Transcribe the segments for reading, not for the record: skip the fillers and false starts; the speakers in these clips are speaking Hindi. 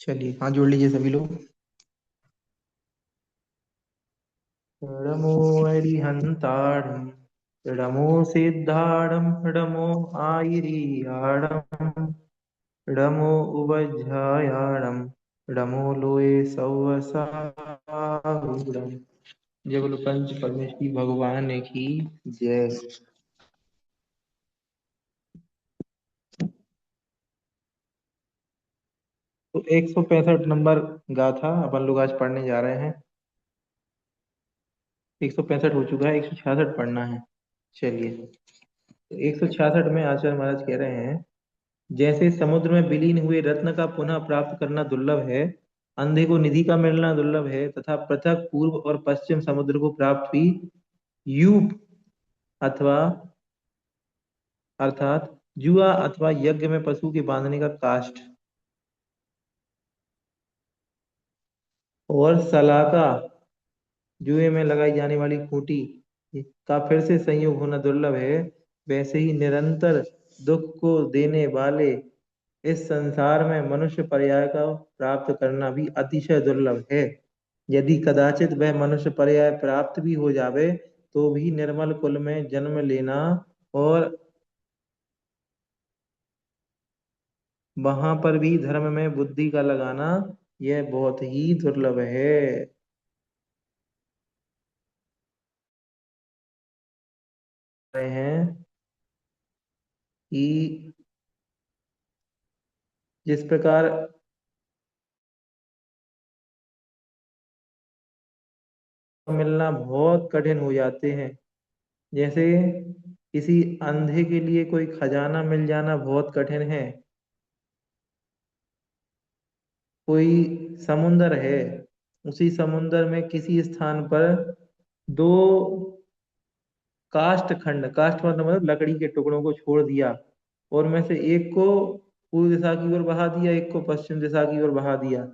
चलिए हाथ जोड़ लीजिए सभी लोग। नमो अरिहंताणं नमो सिद्धाणं नमो आयिरीयाणं नमो उवज्झायाणं नमो लोये सौवसारूढं। जय बोलो पंच परमेश्वरी भगवान की जय। तो 165 नंबर गाथा अपन लोग आज पढ़ने जा रहे हैं। 165 हो चुका है, 166 पढ़ना है। चलिए, तो 166 में आचार्य महाराज कह रहे हैं, जैसे समुद्र में विलीन हुए रत्न का पुनः प्राप्त करना दुर्लभ है, अंधे को निधि का मिलना दुर्लभ है, तथा पृथक पूर्व और पश्चिम समुद्र को प्राप्त भी यूप अथवा अर्थात जुआ अथवा यज्ञ में पशु के बांधने का काष्ठ और सलाका जुए में लगाई जाने वाली खूंटी का फिर से संयोग होना दुर्लभ है। वैसे ही निरंतर दुख को देने वाले इस संसार में मनुष्य पर्याय का प्राप्त करना भी अतिशय दुर्लभ है। यदि कदाचित वह मनुष्य पर्याय प्राप्त भी हो जावे तो भी निर्मल कुल में जन्म लेना और वहां पर भी धर्म में बुद्धि का लगाना यह बहुत ही दुर्लभ है। रहे हैं कि जिस प्रकार मिलना बहुत कठिन हो जाते हैं, जैसे किसी अंधे के लिए कोई खजाना मिल जाना बहुत कठिन है। कोई समुंदर है, उसी समुंदर में किसी स्थान पर दो काष्ठ खंड, काष्ठ मतलब लकड़ी के टुकड़ों को छोड़ दिया और में से एक को पूर्व दिशा की ओर बहा दिया, एक को पश्चिम दिशा की ओर बहा दिया,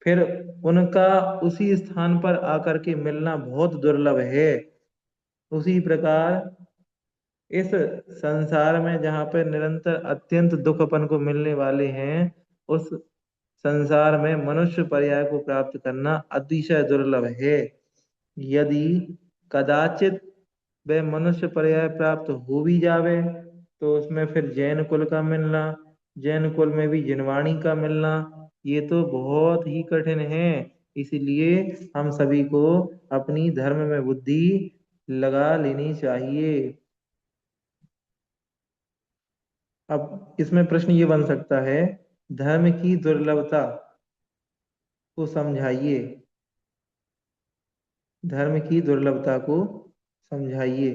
फिर उनका उसी स्थान पर आकर के मिलना बहुत दुर्लभ है। उसी प्रकार इस संसार में जहाँ पे निरंतर अत्यंत दुख अपन को मिलने वाले हैं, उस संसार में मनुष्य पर्याय को प्राप्त करना अतिशय दुर्लभ है। यदि कदाचित वह मनुष्य पर्याय प्राप्त हो भी जावे तो उसमें फिर जैन कुल का मिलना, जैन कुल में भी जिनवाणी का मिलना, ये तो बहुत ही कठिन है। इसलिए हम सभी को अपनी धर्म में बुद्धि लगा लेनी चाहिए। अब इसमें प्रश्न ये बन सकता है, धर्म की दुर्लभता को समझाइए, धर्म की दुर्लभता को समझाइए।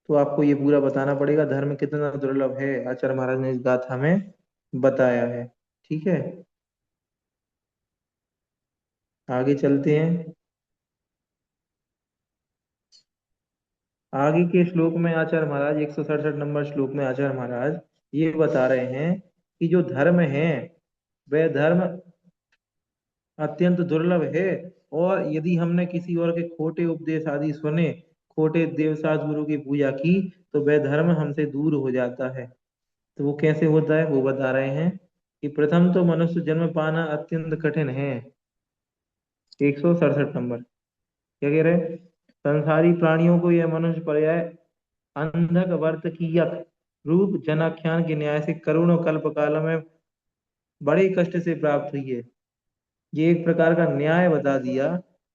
तो आपको ये पूरा बताना पड़ेगा धर्म कितना दुर्लभ है, आचार्य महाराज ने इस गाथा में बताया है। ठीक है, आगे चलते हैं। आगे के श्लोक में आचार्य महाराज 167 नंबर श्लोक में आचार्य महाराज ये बता रहे हैं कि जो धर्म है वह धर्म अत्यंत दुर्लभ है, और यदि हमने किसी और के खोटे उपदेश आदि सुने, खोटे देवसास गुरु की पूजा की, तो वह धर्म हमसे दूर हो जाता है। तो वो कैसे होता है वो बता रहे हैं कि प्रथम तो मनुष्य जन्म पाना अत्यंत कठिन है। 167 नंबर क्या कह रहे हैं, संसारी प्राणियों को यह मनुष्य पर्याय अंधक वर्त की यक रूप जनाख्यान के न्याय से करोड़ों कल्प काल में बड़े कष्ट से प्राप्त हुई है। ये एक प्रकार का न्याय बता दिया,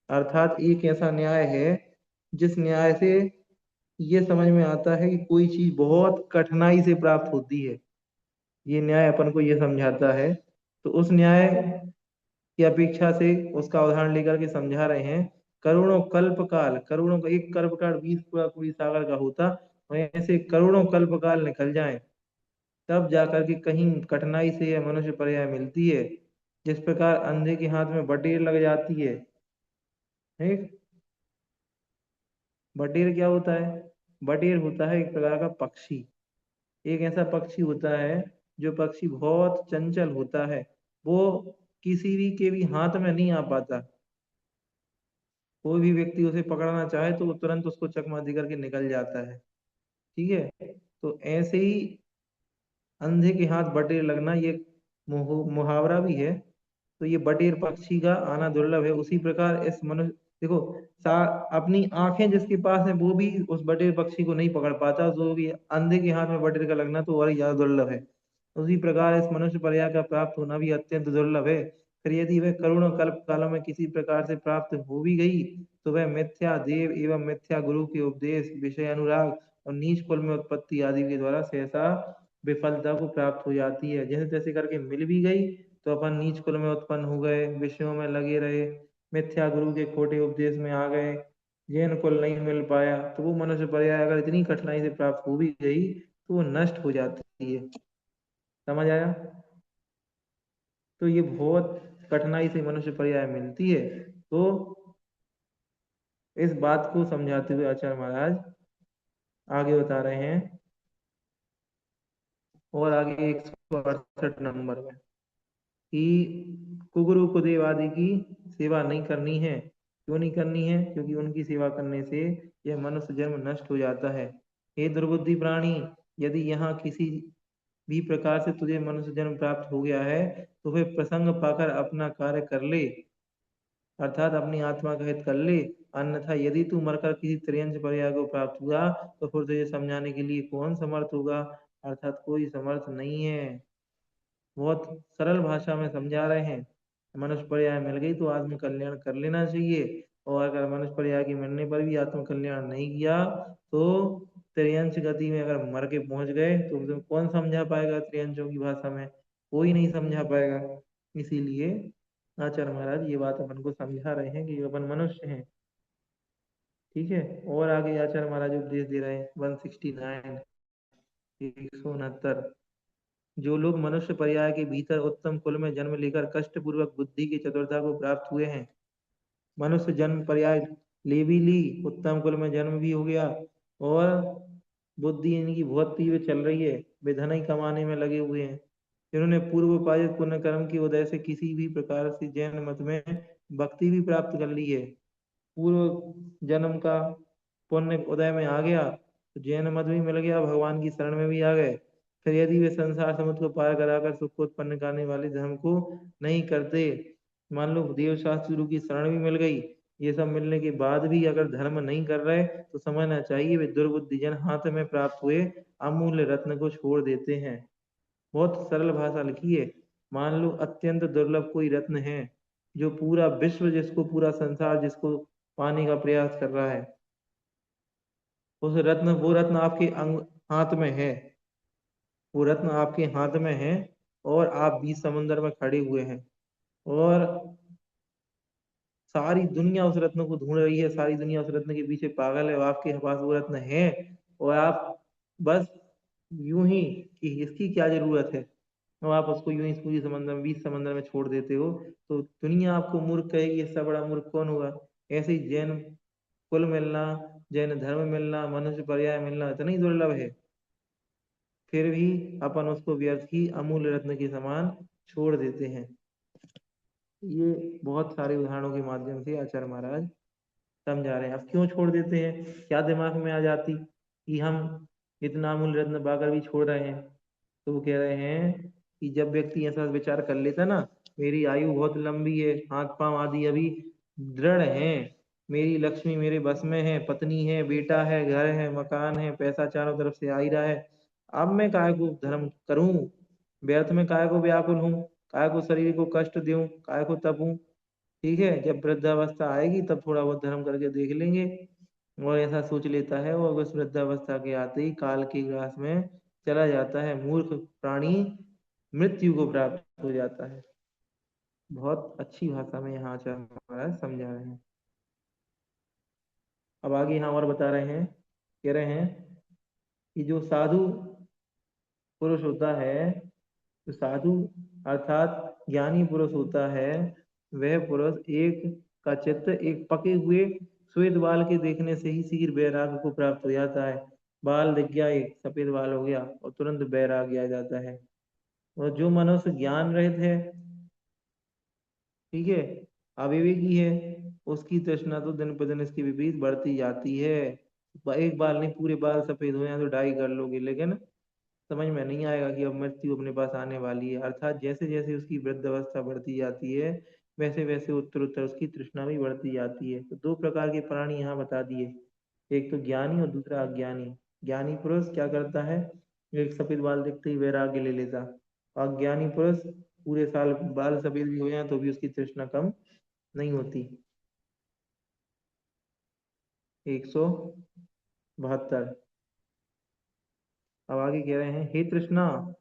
अर्थात एक ऐसा न्याय है जिस न्याय से ये समझ में आता है कि कोई चीज बहुत कठिनाई से प्राप्त होती है। ये न्याय अपन को ये समझाता है। तो उस न्याय की अपेक्षा से उसका उदाहरण लेकर के समझा रहे हैं। करोड़ों कल्प काल, करोड़ों का एक कल्प काल 20 पूरा पूरी सागर का होता, वहीं से करोड़ों कल्प काल निकल जाए तब जाकर के कहीं कठिनाई से यह मनुष्य पर्याय मिलती है। जिस प्रकार अंधे के हाथ में बटेर लग जाती है, ठीक। बटेर क्या होता है, बटेर होता है एक प्रकार का पक्षी, एक ऐसा पक्षी होता है जो पक्षी बहुत चंचल होता है। वो किसी भी के भी हाथ में नहीं आ पाता। कोई भी व्यक्ति उसे पकड़ना चाहे तो वो तुरंत उसको चकमा दे करके निकल जाता है। ठीक है, तो ऐसे ही अंधे के हाथ बटेर लगना ये मुहावरा भी है। तो ये बटेर पक्षी का आना दुर्लभ है, उसी प्रकार इस मनुष्य, देखो, सा अपनी आंखें जिसके पास है वो भी उस बटेर पक्षी को नहीं पकड़ पाता, जो भी अंधे के हाथ में बटेर का लगना तो और ही ज्यादा दुर्लभ है। उसी प्रकार इस मनुष्य पर्याय का प्राप्त होना भी अत्यंत दुर्लभ है। फिर यदि वह करुण कल्प कालों में किसी प्रकार से प्राप्त हो भी गई, तो वह मिथ्या देव एवं मिथ्या गुरु के उपदेश, विषय अनुराग और नीच कुल में उत्पत्ति आदि के द्वारा सहसा विफलता को प्राप्त हो जाती है। जैसे तैसे करके मिल भी गई तो अपन नीच कुल में उत्पन्न हो गए, विषयों में लगे रहे, मिथ्या गुरु के खोटे उपदेश में आ गए, जैन कुल नहीं मिल पाया, तो वो मनुष्य पर्याय अगर इतनी कठिनाई से प्राप्त हो भी गई तो वो नष्ट हो जाती है। समझ आया? तो ये बहुत कठिनाई से मनुष्य पर्याय मिलती है। तो इस बात को समझाते हुए आचार्य महाराज आगे बता रहे हैं, और आगे 168 नंबर में, कि कुगुरु कुदेव आदि की सेवा नहीं करनी है। क्यों नहीं करनी है? क्योंकि उनकी सेवा करने से यह मनुष्य जन्म नष्ट हो जाता है। हे दुर्बुद्धि प्राणी, यदि यहाँ किसी भी प्रकार से तुझे मनुष्य जन्म प्राप्त हो गया है, तो फिर प्रसंग पाकर अपना कार्य कर ले, अर्थात अपनी आत्मा का हित कर ले। अन्यथा यदि तू मरकर किसी त्रियंच पर्याय को प्राप्त हुआ, तो फिर तुझे समझाने के लिए कौन समर्थ होगा? अर्थात कोई समर्थ नहीं है। बहुत सरल भाषा में समझा रहे हैं। मनुष्य पर्याय मिल गई तो आत्म कल्याण कर लेना चाहिए, और अगर मनुष्य पर्याय के मिलने पर भी आत्म कल्याण नहीं किया, तो त्रियंच गति में अगर मर के पहुंच गए तो उसे कौन समझा पाएगा? त्रियंचों की भाषा में कोई नहीं समझा पाएगा। इसीलिए आचार्य महाराज ये बात अपन को समझा रहे हैं कि अपन मनुष्य हैं। ठीक है। और आगे आचार्य महाराज उपदेश दे रहे हैं 169, 169। जो लोग मनुष्य पर्याय के भीतर उत्तम कुल में जन्म लेकर कष्ट पूर्वक बुद्धि की चतुरता को प्राप्त हुए हैं, मनुष्य जन्म पर्याय ले भी ली, उत्तम कुल में जन्म भी हो गया, और बुद्धि इनकी बहुत तीव्र चल रही है, वे धन ही कमाने में लगे हुए हैं, जिन्होंने पूर्व उपार्जित पुण्य कर्म की उदय से किसी भी प्रकार से जैन मत में भक्ति भी प्राप्त कर ली है, पूर्व जन्म का पुण्य उदय में आ गया तो जैन मत भी मिल गया, भगवान की शरण में भी आ गए। फिर यदि वे संसार समुद्र को पार कराकर सुख को उत्पन्न करने वाले धर्म को नहीं करते, मान लो देव शास्त्र गुरु की शरण भी मिल गई, ये सब मिलने के बाद भी अगर धर्म नहीं कर रहे, तो समझना चाहिए वे दुर्बुद्धि जन हाथ में प्राप्त हुए अमूल्य रत्न को छोड़ देते हैं। बहुत सरल भाषा लिखी है। मान लो अत्यंत दुर्लभ कोई रत्न है, जो पूरा विश्व, जिसको पूरा संसार जिसको पाने का प्रयास कर रहा है, उस रत्न, वो रत्न आपके हाथ में है, वो रत्न आपके हाथ में है, और आप बीच समुद्र में खड़े हुए हैं, और सारी दुनिया उस रत्न को ढूंढ रही है, सारी दुनिया उस रत्न के पीछे पागल है, और आपके पास वो रत्न है, और आप बस यूं ही कि इसकी क्या जरूरत है, और आप उसको यूं ही पूरी समंदर में, बीच समंदर में छोड़ देते हो, तो दुनिया आपको मूर्ख कहेगी, इससे बड़ा मूर्ख कौन होगा? ऐसे ही जैन कुल मिलना, जैन धर्म मिलना, मनुष्य पर्याय मिलना इतना ही दुर्लभ है, फिर भी अपन उसको व्यर्थ ही अमूल्य रत्न के समान छोड़ देते हैं। ये बहुत सारे उदाहरणों के माध्यम से आचार्य महाराज समझा रहे हैं। अब क्यों छोड़ देते हैं? क्या दिमाग में आ जाती कि हम इतना अमूल्य रत्न पाकर भी छोड़ रहे हैं? तो वो कह रहे हैं कि जब व्यक्ति ऐसा विचार कर लेता ना, मेरी आयु बहुत लंबी है, हाथ पांव आदि अभी दृढ़ हैं, मेरी लक्ष्मी मेरे बस में है, पत्नी है, बेटा है, घर है, मकान है, पैसा चारों तरफ से आ ही रहा है, अब मैं काय को धर्म करूं, व्यर्थ में काय को व्याकुल हूँ, काय को शरीर को कष्ट दूं, काय को तपूं? ठीक है, जब वृद्धावस्था आएगी तब थोड़ा बहुत धर्म करके देख लेंगे, और ऐसा सोच लेता है, और उस वृद्धावस्था के आते ही काल के ग्रास में चला जाता है, मूर्ख प्राणी मृत्यु को प्राप्त हो जाता है। बहुत अच्छी भाषा में यहाँ आचार्य महाराज समझा रहे हैं। अब आगे यहाँ और बता रहे हैं, कह रहे हैं कि जो साधु पुरुष होता है, जो साधु अर्थात ज्ञानी पुरुष होता है, वह पुरुष एक का चित्त एक पके हुए श्वेत बाल के देखने से ही शीघ्र वैराग्य को प्राप्त हो जाता है। बाल दिख गया, एक सफेद बाल हो गया, और तुरंत वैराग्य आ जाता है। और जो मनुष्य ज्ञान रहित है, ठीक है, अविवेकी है, उसकी तृष्णा तो दिन पर दिन इसके विपरीत बढ़ती जाती है। एक बाल नहीं, पूरे बाल सफेद हो जाए तो डाई कर लोगे, लेकिन समझ में नहीं आएगा कि अब मृत्यु अपने पास आने वाली है। अर्थात जैसे जैसे उसकी वृद्धावस्था बढ़ती जाती है, वैसे वैसे उत्तर उत्तर उसकी तृष्णा भी बढ़ती जाती है। तो दो प्रकार के प्राणी यहाँ बता दिए, एक तो ज्ञानी और दूसरा अज्ञानी। ज्ञानी पुरुष क्या करता है, एक सफेद बाल दिखते ही वैराग्य ले लेता। अज्ञानी पुरुष पूरे साल बाल सफेद भी हो जाए तो भी उसकी तृष्णा कम नहीं होती। 172। अब आगे कह रहे हैं, हे तृष्णा,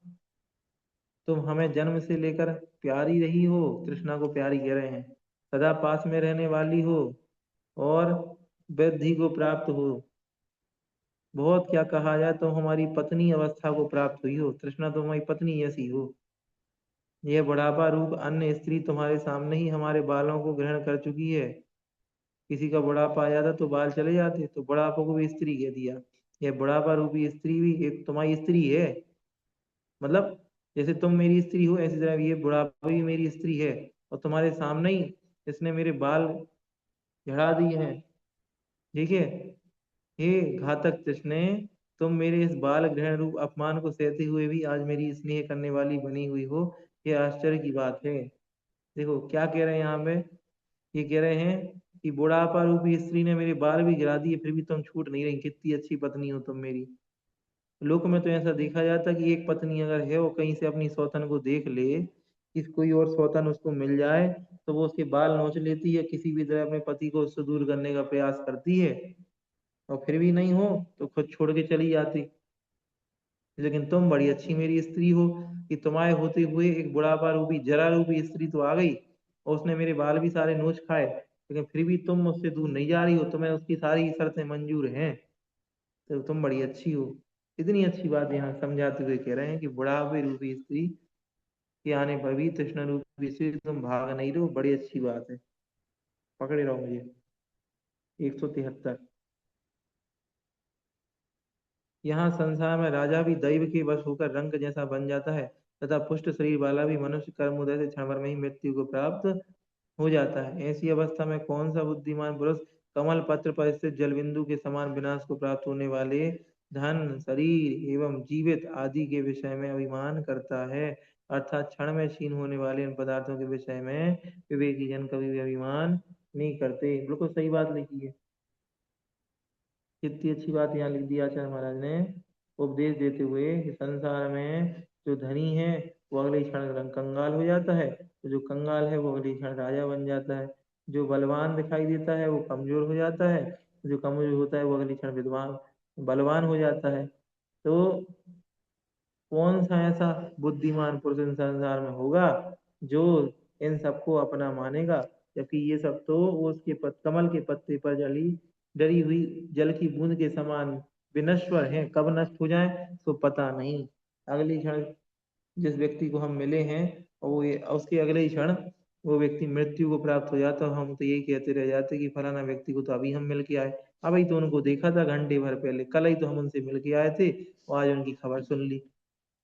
तुम हमें जन्म से लेकर प्यारी रही हो, तृष्णा को प्यारी कह रहे हैं, सदा पास में रहने वाली हो और वृद्धि को प्राप्त हो। बहुत क्या कहा जाए, तुम हमारी पत्नी अवस्था को प्राप्त हुई हो, तृष्णा तो हमारी पत्नी ऐसी हो। यह बुढ़ापा रूप अन्य स्त्री तुम्हारे सामने ही हमारे बालों को ग्रहण कर चुकी है। किसी का बुढ़ापा आ जाता तो बाल चले जाते, तो बुढ़ापा को भी स्त्री कह दिया। यह बुढ़ापा रूपी स्त्री भी एक तुम्हारी स्त्री है। मतलब जैसे तुम मेरी स्त्री हो, ऐसी तरह ये बुढ़ापा भी मेरी स्त्री है, और तुम्हारे सामने ही इसने मेरे बाल झड़ा दिए हैं। ठीक है। हे घातक तृष्णे, तुम मेरे इस बाल ग्रहण रूप अपमान को सहते हुए भी आज मेरी स्नेह करने वाली बनी हुई हो, यह आश्चर्य की बात है। देखो क्या कह रहे हैं यहाँ पे, ये कह रहे हैं कि बुढ़ापा रूपी स्त्री ने मेरे बाल भी गिरा दिए, फिर भी तुम छूट नहीं रही, कितनी अच्छी पत्नी हो तुम मेरी। लोक में तो ऐसा देखा जाता है कि एक पत्नी अगर है, वो कहीं से अपनी सौतन को देख ले कि कोई और सौतन उसको मिल जाए, तो वो उसके बाल नोच लेती है, किसी भी तरह अपने पति को उससे दूर करने का प्रयास करती है, और फिर भी नहीं हो तो खुद छोड़ के चली जाती। लेकिन तुम बड़ी अच्छी मेरी स्त्री हो कि तुम्हारे होते हुए एक बुढ़ापा रूपी जरा रूपी स्त्री तो आ गई, और उसने मेरे बाल भी सारे नोच खाए, लेकिन फिर भी तुम मुझसे दूर नहीं जा रही हो, तुम्हें उसकी सारी शर्तें मंजूर हैं, तो तुम बड़ी अच्छी हो। इतनी अच्छी बात यहाँ समझाते हुए कह रहे हैं कि बुढ़ापे रूपी स्त्री के आने पर भी तृष्णा रूपी स्त्री तुम भाग नहीं रहे हो, बड़ी अच्छी बात है। पकड़े रहो मुझे। 173। यहाँ संसार में राजा भी दैव के वश होकर रंक जैसा बन जाता है, तथा पुष्ट शरीर वाला भी मनुष्य कर्मोदय से क्षण भर में ही मृत्यु को प्राप्त हो जाता है। ऐसी अवस्था में कौन सा बुद्धिमान पुरुष कमल पत्र पर स्थित जलबिंदु के समान विनाश को प्राप्त होने वाले धन, शरीर एवं जीवित आदि के विषय में अभिमान करता है। अर्थात क्षण में क्षीण होने वाले इन पदार्थों के विषय में विवेकी जन कभी भी अभिमान नहीं करते। बिल्कुल सही बात लिखी है। कितनी अच्छी बात यहाँ लिख दी आचार्य महाराज ने, उपदेश देते हुए कि संसार में जो धनी है वो अगले क्षण कंगाल हो जाता है, तो जो कंगाल है वो अगले क्षण राजा बन जाता है। जो बलवान दिखाई देता है वो कमजोर हो जाता है, जो कमजोर होता है वो अगले क्षण विद्वान बलवान हो जाता है। तो कौन सा ऐसा बुद्धिमान पुरुष इन संसार में होगा जो इन सबको अपना मानेगा, जबकि ये सब तो वो उसके कमल के पत्ते पर जली डरी हुई जल की बूंद के समान विनश्वर हैं, कब नष्ट हो जाए तो पता नहीं। अगली क्षण जिस व्यक्ति को हम मिले हैं, और वो उसके अगले ही क्षण वो व्यक्ति मृत्यु को प्राप्त हो जाता है, हम तो यही कहते रह जाते कि फलाना व्यक्ति को तो अभी हम मिल के आए, अभी तो उनको देखा था घंटे भर पहले, कल ही तो हम उनसे मिल के आए थे और आज उनकी खबर सुन ली।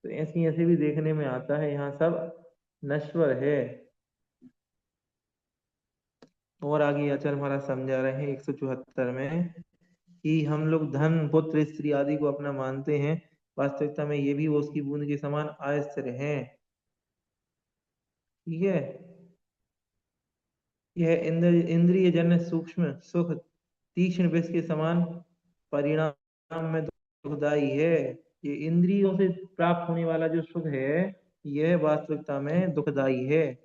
तो ऐसी ऐसे भी देखने में आता है, यहाँ सब नश्वर है। और आगे आचार्य महाराज समझा रहे हैं 174 में कि हम लोग धन पुत्र स्त्री आदि को अपना मानते हैं, वास्तविकता में ये भी वो उसकी बूंद के समान अस्थिर हैं। ठीक है। यह इंद्रिय जन्य सूक्ष्म सुख तीक्ष्ण विष के समान परिणाम में दुखदाई है। ये इंद्रियों से प्राप्त होने वाला जो सुख है, यह वास्तविकता में दुखदाई है।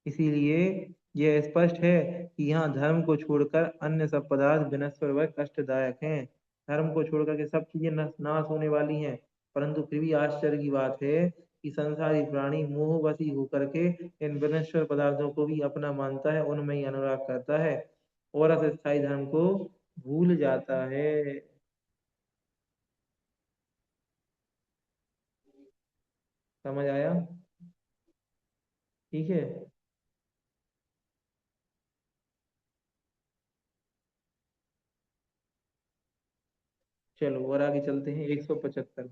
इसीलिए यह स्पष्ट है कि यहाँ धर्म को छोड़कर अन्य सब पदार्थ विनश्वर व कष्टदायक हैं। धर्म को छोड़कर के सब चीजें नाश होने वाली हैं, परंतु फिर भी आश्चर्य की बात है कि संसारी प्राणी मोहवशी होकर के इन विनश्वर पदार्थों को भी अपना मानता है, उनमें ही अनुराग करता है और अस्थायी धर्म को भूल जाता है। समझ आया? ठीक है। चलो और आगे चलते हैं 175।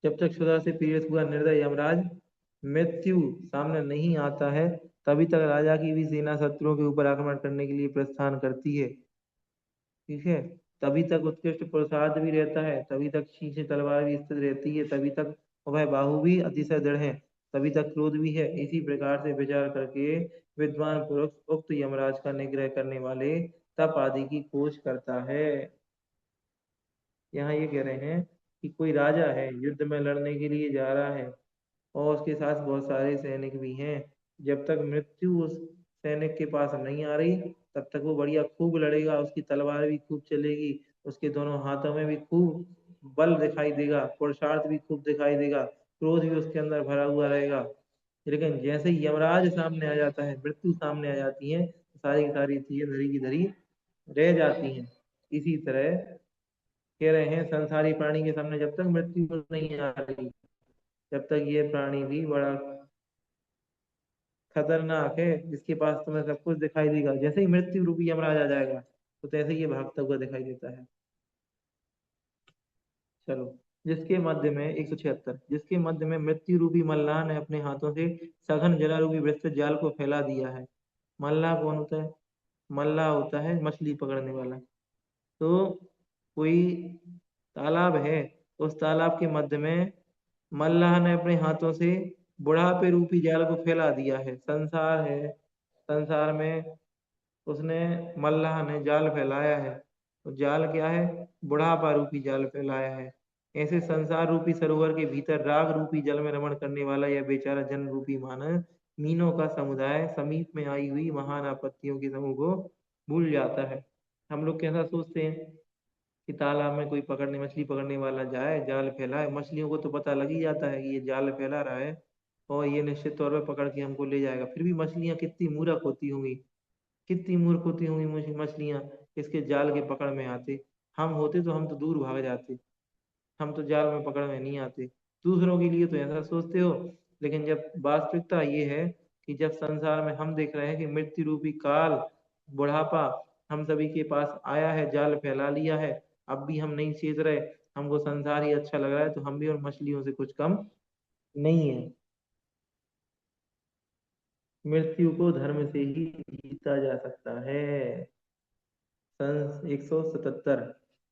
जब तक सुधा से पीड़ित हुआ निर्दय यमराज मृत्यु सामने नहीं आता है, तभी तक राजा की भी सेना शत्रुओं के ऊपर आक्रमण करने के लिए प्रस्थान करती है। ठीक है। तभी तक उत्कृष्ट पुरुषार्थ भी रहता है, तभी तक शीश तलवार भी स्थिर रहती है, तभी तक वह बाहु भी अतिशय दृढ़ है, तभी तक क्रोध भी है। इसी प्रकार से विचार करके विद्वान पुरुष उक्त यमराज का निग्रह करने वाले तप आदि की खोज करता है। यहाँ ये कह रहे हैं कि कोई राजा है, युद्ध में लड़ने के लिए जा रहा है और उसके साथ बहुत सारे सैनिक भी हैं। जब तक मृत्यु उस सैनिक के पास नहीं आ रही, तब तक वो बढ़िया खूब लड़ेगा, उसकी तलवार भी खूब चलेगी, उसके दोनों हाथों में भी खूब बल दिखाई देगा, पुरुषार्थ भी खूब दिखाई देगा, क्रोध भी उसके अंदर भरा हुआ रहेगा। लेकिन जैसे ही यमराज सामने आ जाता है, मृत्यु सामने आ जाती है, तो सारी की सारी चीजें धरी की धरी रह जाती हैं। इसी तरह कह रहे हैं संसारी प्राणी के सामने जब तक मृत्यु नहीं आ रही, जब तक ये प्राणी भी बड़ा खतरनाक है, जिसके पास तुम्हें सब कुछ दिखाई देगा, जैसे ही मृत्यु रूपी यमराज आ जाएगा तो तैसे ही ये भागता हुआ दिखाई देता है। चलो, जिसके मध्य में 176, जिसके मध्य में मृत्यु रूपी मल्लाह ने अपने हाथों से सघन जला रूपी विस्तृत जाल को फैला दिया है। मल्लाह कौन होता है? मल्लाह होता है मछली पकड़ने वाला। तो कोई तालाब है, उस तालाब के मध्य में मल्लाह ने अपने हाथों से बुढ़ापे रूपी जाल को फैला दिया है। संसार है, संसार में उसने मल्लाह ने जाल फैलाया है। तो जाल क्या है? बुढ़ापा रूपी जाल फैलाया है। ऐसे संसार रूपी सरोवर के भीतर राग रूपी जल में रमण करने वाला यह बेचारा जन रूपी मानव मीनों का समुदाय समीप में आई हुई महान आपत्तियों के समूह को भूल जाता है। हम लोग कैसा सोचते हैं कि तालाब में कोई पकड़ने मछली पकड़ने वाला जाए, जाल फैलाए, मछलियों को तो पता लग ही जाता है कि ये जाल फैला रहा है और ये निश्चित तौर पर पकड़ के हमको ले जाएगा। फिर भी मछलियां कितनी मूर्ख होती होंगी, कितनी मूर्ख होती होंगी मछलियां, इसके जाल के पकड़ में आते। हम होते तो हम तो दूर भाग जाते, हम तो जाल में पकड़ में नहीं आते। दूसरों के लिए तो ऐसा सोचते हो, लेकिन जब वास्तविकता ये है कि जब संसार में हम देख रहे हैं कि मृत्यु रूपी काल, बुढ़ापा हम सभी के पास आया है, जाल फैला लिया है, अब भी हम नहीं चेत रहे, हमको संसार ही अच्छा लग रहा है, तो हम भी और मछलियों से कुछ कम नहीं है। मृत्यु को धर्म से ही जीता जा सकता है। सन 177,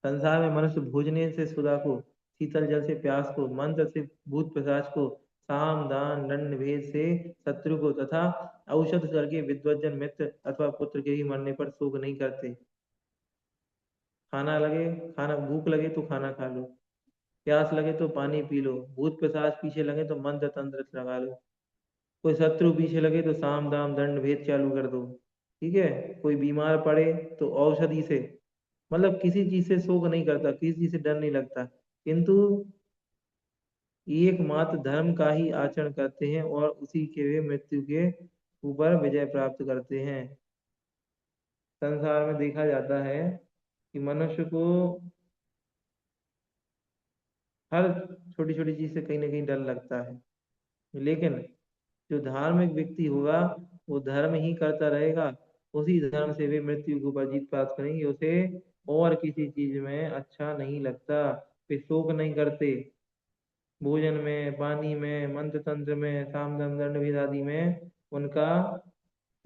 संसार में मनुष्य भोजने से सुधा को, शीतल जल से प्यास को, मंत्र से भूत पिशाच को, साम दान दंड भेद से शत्रु को तथा औषध करके विद्वज्जन मित्र अथवा पुत्र के ही मरने पर शोक नहीं करते। खाना लगे, खाना भूख लगे तो खाना खा लो, प्यास लगे तो पानी पी लो, भूत पिशाच पीछे लगे तो मंत्र तंत्र लगा लो, कोई शत्रु पीछे लगे तो साम दाम दंड भेद चालू कर दो। ठीक है, कोई बीमार पड़े तो औषधि से, मतलब किसी चीज से शोक नहीं करता, किसी चीज से डर नहीं लगता, किंतु एकमात्र धर्म का ही आचरण करते हैं और उसी के वे मृत्यु के ऊपर विजय प्राप्त करते हैं। संसार में देखा जाता है कि मनुष्य को हर छोटी छोटी चीज से कहीं ना कहीं डर लगता है, लेकिन जो धार्मिक व्यक्ति होगा वो धर्म ही करता रहेगा, उसी धर्म से वे मृत्यु को पर जीत प्राप्त करेंगे। उसे और किसी चीज में अच्छा नहीं लगता, वे शोक नहीं करते, भोजन में, पानी में, मंत्र तंत्र में, साम दाम दंड भेद आदि में उनका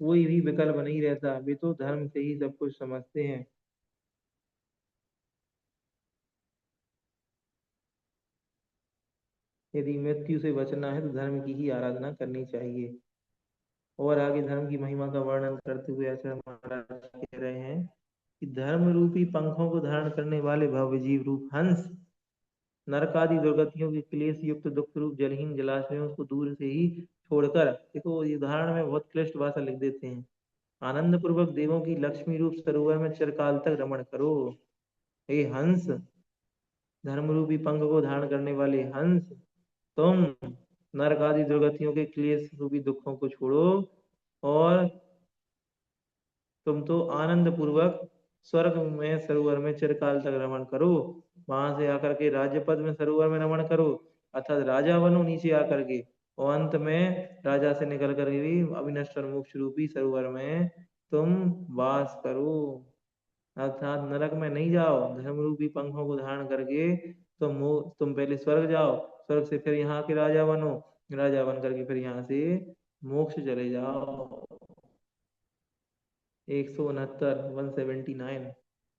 कोई भी विकल्प नहीं रहता, वे तो धर्म से ही सब कुछ समझते हैं। यदि मृत्यु से बचना है तो धर्म की ही आराधना करनी चाहिए। और आगे धर्म की महिमा का वर्णन करते हुए ऐसा महाराज कह रहे हैं कि धर्म रूपी पंखों को धारण करने वाले भव्य जीव रूप हंस नरकादि दुर्गतियों के क्लेश युक्त दुख रूप जलहीन जलाशयों को दूर से ही छोड़कर, देखो ये उदाहरण में बहुत क्लिष्ट भाषा लिख देते हैं, आनंद पूर्वक देवों की लक्ष्मी रूप सरोवर में चिरकाल तक रमण करो। हे हंस, धर्म रूपी पंख को धारण करने वाले हंस, तुम नरक आदि दुर्गतियों के क्लेश रूपी दुखों को छोड़ो और तुम तो आनंद पूर्वक स्वर्ग में सरोवर में चिरकाल तक रमण करो। वहां से आकर के राज्यपद में सरोवर में रमण करो, अर्थात राजा बनो नीचे आकर के, और अंत में राजा से निकल कर भी अविनश्वर मोक्ष रूपी सरोवर में तुम वास करो। अर्थात नरक में नहीं जाओ, धर्म रूपी पंखों को धारण करके तुम पहले स्वर्ग जाओ, स्वर्ग से फिर यहाँ के राजा बनो, राजा बन करके फिर यहाँ से मोक्ष चले जाओ। 169, 179।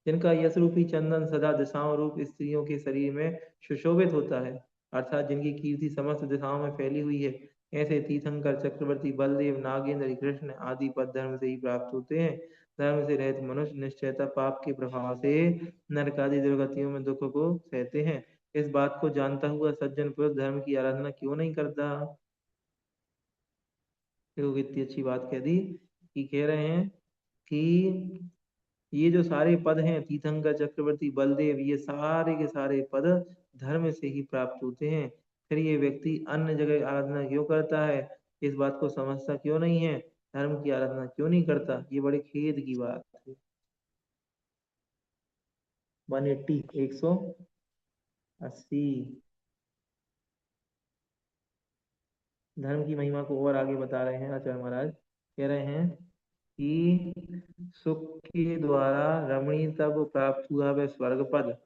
जिनका यश रूपी चंदन सदा दिशाओं रूप स्त्रियों के शरीर में सुशोभित होता है, अर्थात जिनकी कीर्ति समस्त दिशाओं में फैली हुई है, ऐसे तीर्थंकर चक्रवर्ती बलदेव नागेंद्र कृष्ण आदि पद धर्म से ही प्राप्त होते हैं। धर्म से रहित मनुष्य निश्चयता पाप के प्रभाव से नरक आदि दुर्गतियों में दुख को सहते हैं। इस बात को जानता हुआ सज्जन पुरुष धर्म की आराधना क्यों नहीं करता? देखो कितनी अच्छी बात कह दी, कि कह रहे हैं कि ये जो सारे पद हैं, तीर्थंकर चक्रवर्ती बलदेव, ये सारे के सारे पद धर्म से ही प्राप्त होते हैं। फिर ये व्यक्ति अन्य जगह आराधना क्यों करता है? इस बात को समझता क्यों नहीं है? धर्म की आराधना क्यों नहीं करता? ये बड़े खेद की बात है। 180, 180। धर्म की महिमा को और आगे बता रहे हैं आचार्य महाराज। कह रहे हैं कि सुख के द्वारा रमणीय तब प्राप्त हुआ वह स्वर्ग पद,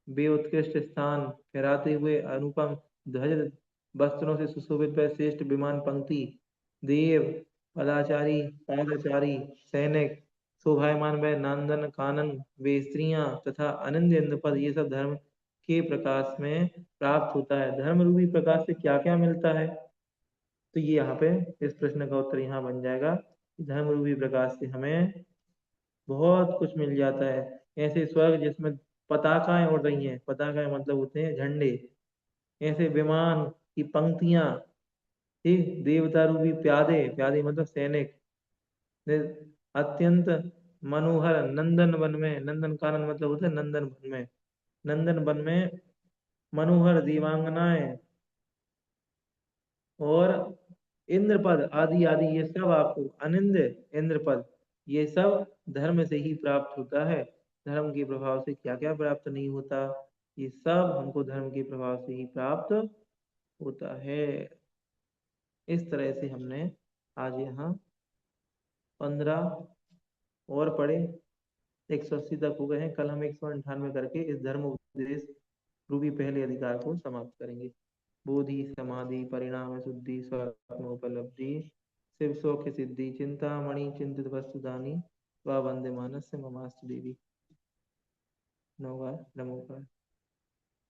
वे उत्कृष्ट स्थान, फहराते हुए अनुपम ध्वज वस्त्रों से सुशोभित वह श्रेष्ठ विमान पंक्ति, देव पदाचारी पादचारी सैनिक, शोभायमान वह नंदन कानन, वे स्त्रियां तथा अनिंद इंद्र पद, ये सब धर्म के प्रकाश में प्राप्त होता है। धर्म रूपी प्रकाश से क्या क्या मिलता है? तो ये यहाँ पे इस प्रश्न का उत्तर यहाँ बन जाएगा कि धर्म रूपी प्रकाश से हमें बहुत कुछ मिल जाता है। ऐसे स्वर्ग जिसमें पताकाएं उड़ रही हैं, पताकाएं मतलब होते हैं झंडे, ऐसे विमान की पंक्तियां, ठीक, देवता रूपी प्यादे, प्यादे मतलब सैनिक, ने- अत्यंत मनोहर नंदन वन में, नंदन कानन मतलब होता है नंदन वन में, नंदन वन में मनोहर दीवांगनाएं और इंद्रपद आदि आदि, ये सब आपको अनिंद इंद्रपद, ये सब धर्म से ही प्राप्त होता है। धर्म के प्रभाव से क्या क्या प्राप्त नहीं होता? ये सब हमको धर्म के प्रभाव से ही प्राप्त होता है। इस तरह से हमने आज यहाँ 15 और पढ़े, 180 तक हो गए हैं। कल हम 198 करके इस धर्म उपदेश रूपी पहले अधिकार को समाप्त करेंगे। बोधि समाधि परिणाम शुद्धि स्वात्मोपलब्धि शिव सौख्य सिद्धि चिंतामणि चिंतित वस्तुदानी वा वंदे मानस्य ममास्तु देवी। नमोकार नमोकार।